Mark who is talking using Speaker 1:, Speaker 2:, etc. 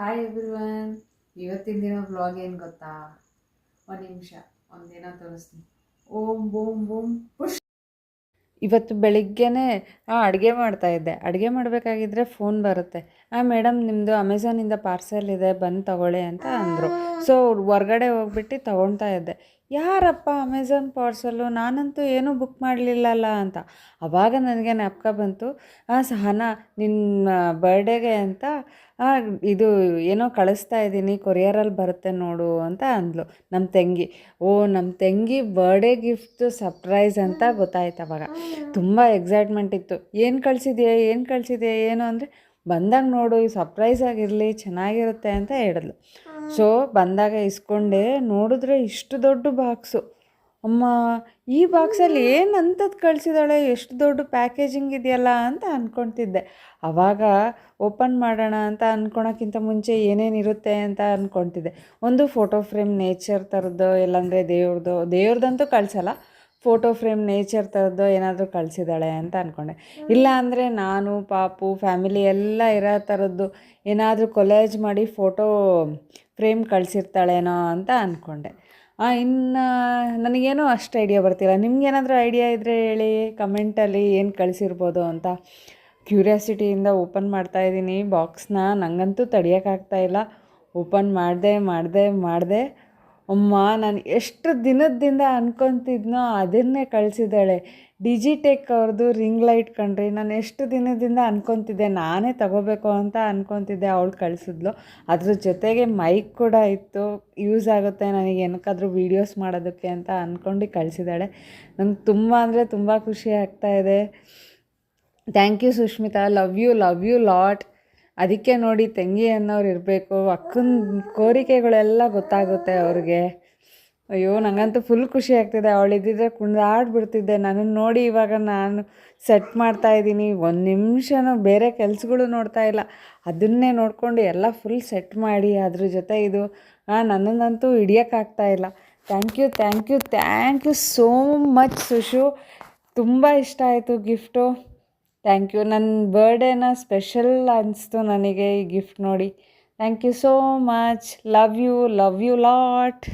Speaker 1: Hi everyone. ಇವತ್ತಿನ ದಿನ vlog ಏನು ಗೊತ್ತಾ? ಒಂದು ನಿಮಿಷ, ಒಂದಿನ ತೋರಿಸ್ತೀನಿ. ಓಂ ಬೂಮ್ ಬೂಮ್ ಪುಷ್. ಇವತ್ತು ಬೆಳಿಗ್ಗೆನೇ ಅಡುಗೆ ಮಾಡ್ತಾಯಿದ್ದೆ. ಅಡುಗೆ ಮಾಡಬೇಕಾಗಿದ್ದರೆ ಫೋನ್ ಬರುತ್ತೆ. ಮೇಡಮ್ ನಿಮ್ಮದು ಅಮೆಝಾನಿಂದ ಪಾರ್ಸೆಲ್ ಇದೆ, ಬಂದು ತಗೊಳ್ಳಿ ಅಂತ ಅಂದರು. ಸೊ ಹೊರ್ಗಡೆ ಹೋಗ್ಬಿಟ್ಟು ತೊಗೊಳ್ತಾ ಇದ್ದೆ. ಯಾರಪ್ಪ ಅಮೆಝಾನ್ ಪಾರ್ಸೆಲ್ಲು, ನಾನಂತೂ ಏನೂ ಬುಕ್ ಮಾಡಲಿಲ್ಲಲ್ಲ ಅಂತ. ಆವಾಗ ನನಗೆ ಜ್ಞಾಪಕ ಬಂತು, ಸಹನಾ ನಿನ್ನ ಬರ್ಡೇಗೆ ಅಂತ ಇದು ಏನೋ ಕಳಿಸ್ತಾ ಇದ್ದೀನಿ, ಕೊರಿಯರಲ್ಲಿ ಬರುತ್ತೆ ನೋಡು ಅಂತ ಅಂದ್ಲು ನಮ್ಮ ತಂಗಿ. ನಮ್ಮ ತಂಗಿ ಬರ್ಡೇ ಗಿಫ್ಟು ಸರ್ಪ್ರೈಸ್ ಅಂತ ಗೊತ್ತಾಯ್ತು ಅವಾಗ. ತುಂಬ ಎಕ್ಸೈಟ್ಮೆಂಟ್ ಇತ್ತು. ಏನು ಕಳಿಸಿದ್ಯಾ ಏನು ಅಂದರೆ, ಬಂದಾಗ ನೋಡು, ಈ ಸರ್ಪ್ರೈಸ್ ಆಗಿರಲಿ, ಚೆನ್ನಾಗಿರುತ್ತೆ ಅಂತ ಹೇಳಿದ್ಲು. ಸೊ ಬಂದಾಗ ಇಸ್ಕೊಂಡೆ. ನೋಡಿದ್ರೆ ಇಷ್ಟು ದೊಡ್ಡ ಬಾಕ್ಸು. ಅಮ್ಮ, ಈ ಬಾಕ್ಸಲ್ಲಿ ಏನು ಅಂಥದ್ದು ಕಳಿಸಿದಾಳೆ, ಎಷ್ಟು ದೊಡ್ಡ ಪ್ಯಾಕೇಜಿಂಗ್ ಇದೆಯಲ್ಲ ಅಂತ ಅಂದ್ಕೊತಿದ್ದೆ. ಆವಾಗ ಓಪನ್ ಮಾಡೋಣ ಅಂತ ಅಂದ್ಕೊಳಕ್ಕಿಂತ ಮುಂಚೆ ಏನೇನಿರುತ್ತೆ ಅಂತ ಅಂದ್ಕೊತಿದ್ದೆ. ಒಂದು ಫೋಟೋ ಫ್ರೇಮ್ ನೇಚರ್ ಥರದ್ದು, ಇಲ್ಲಾಂದರೆ ದೇವ್ರದಂತೂ ಕಳಿಸಲ್ಲ, ಫೋಟೋ ಫ್ರೇಮ್ ನೇಚರ್ ಥರದ್ದು ಏನಾದರೂ ಕಳಿಸಿದಾಳೆ ಅಂತ ಅಂದ್ಕೊಂಡೆ. ಇಲ್ಲ ಅಂದರೆ ನಾನು ಪಾಪು ಫ್ಯಾಮಿಲಿ ಎಲ್ಲ ಇರೋ ಥರದ್ದು ಏನಾದರೂ ಕೊಲೇಜ್ ಮಾಡಿ ಫೋಟೋ ಫ್ರೇಮ್ ಕಳಿಸಿರ್ತಾಳೇನೋ ಅಂತ ಅಂದ್ಕೊಂಡೆ. ಇನ್ನು ನನಗೇನೋ ಅಷ್ಟು ಐಡಿಯಾ ಬರ್ತಿಲ್ಲ. ನಿಮ್ಗೇನಾದರೂ ಐಡಿಯಾ ಇದ್ದರೆ ಹೇಳಿ ಕಮೆಂಟಲ್ಲಿ, ಏನು ಕಳಿಸಿರ್ಬೋದು ಅಂತ. ಕ್ಯೂರಿಯಾಸಿಟಿಯಿಂದ ಓಪನ್ ಮಾಡ್ತಾಯಿದ್ದೀನಿ ಬಾಕ್ಸ್ನ. ನನಗಂತೂ ತಡೆಯೋಕ್ಕಾಗ್ತಾಯಿಲ್ಲ. ಓಪನ್ ಮಾಡಿದೆ. ಅಮ್ಮ, ನಾನು ಎಷ್ಟು ದಿನದಿಂದ ಅಂದ್ಕೊತಿದ್ನೋ ಅದನ್ನೇ ಕಳಿಸಿದ್ದಾಳೆ. ಡಿಜಿಟೆಕ್ ಅವ್ರದ್ದು ರಿಂಗ್ ಲೈಟ್ ಕಣ್ರಿ. ನಾನು ಎಷ್ಟು ದಿನದಿಂದ ಅಂದ್ಕೊತಿದ್ದೆ, ನಾನೇ ತಗೋಬೇಕು ಅಂತ ಅಂದ್ಕೊತಿದ್ದೆ. ಅವಳು ಕಳಿಸಿದ್ಲು. ಅದ್ರ ಜೊತೆಗೆ ಮೈಕ್ ಕೂಡ ಇತ್ತು, ಯೂಸ್ ಆಗುತ್ತೆ ನನಗೆ ಏನಕ್ಕಾದರೂ ವೀಡಿಯೋಸ್ ಮಾಡೋದಕ್ಕೆ ಅಂತ ಅಂದ್ಕೊಂಡು ಕಳಿಸಿದ್ದಾಳೆ. ನಂಗೆ ತುಂಬ ಅಂದರೆ ತುಂಬ ಖುಷಿ ಆಗ್ತಾಯಿದೆ. Thank you Sushmita. Love you lot. ಅದಕ್ಕೆ ನೋಡಿ, ತಂಗಿ ಅನ್ನೋರು ಇರಬೇಕು. ಅಕ್ಕನ ಕೋರಿಕೆಗಳೆಲ್ಲ ಗೊತ್ತಾಗುತ್ತೆ ಅವ್ರಿಗೆ. ಅಯ್ಯೋ, ನನಗಂತೂ ಫುಲ್ ಖುಷಿ ಆಗ್ತಿದೆ. ಅವಳಿದ್ದಿದ್ರೆ ಕುಣಿದಾಡ್ಬಿಡ್ತಿದ್ದೆ. ನನ್ನನ್ನು ನೋಡಿ ಇವಾಗ ನಾನು ಸೆಟ್ ಮಾಡ್ತಾಯಿದ್ದೀನಿ. ಒಂದು ನಿಮಿಷನೂ ಬೇರೆ ಕೆಲಸಗಳು ನೋಡ್ತಾ ಇಲ್ಲ, ಅದನ್ನೇ ನೋಡಿಕೊಂಡು ಎಲ್ಲ ಫುಲ್ ಸೆಟ್ ಮಾಡಿ ಅದ್ರ ಜೊತೆ ಇದು ನನ್ನನ್ನಂತೂ ಹಿಡಿಯೋಕ್ಕಾಗ್ತಾಯಿಲ್ಲ. Thank you so much Sushu. ತುಂಬ ಇಷ್ಟ ಆಯಿತು ಗಿಫ್ಟು. Thank you. ನನ್ನ ಬರ್ಡೇನ ಸ್ಪೆಷಲ್ ಅನಿಸ್ತು ನನಗೆ ಈ ಗಿಫ್ಟ್ ನೋಡಿ. Thank you so much. Love you lot.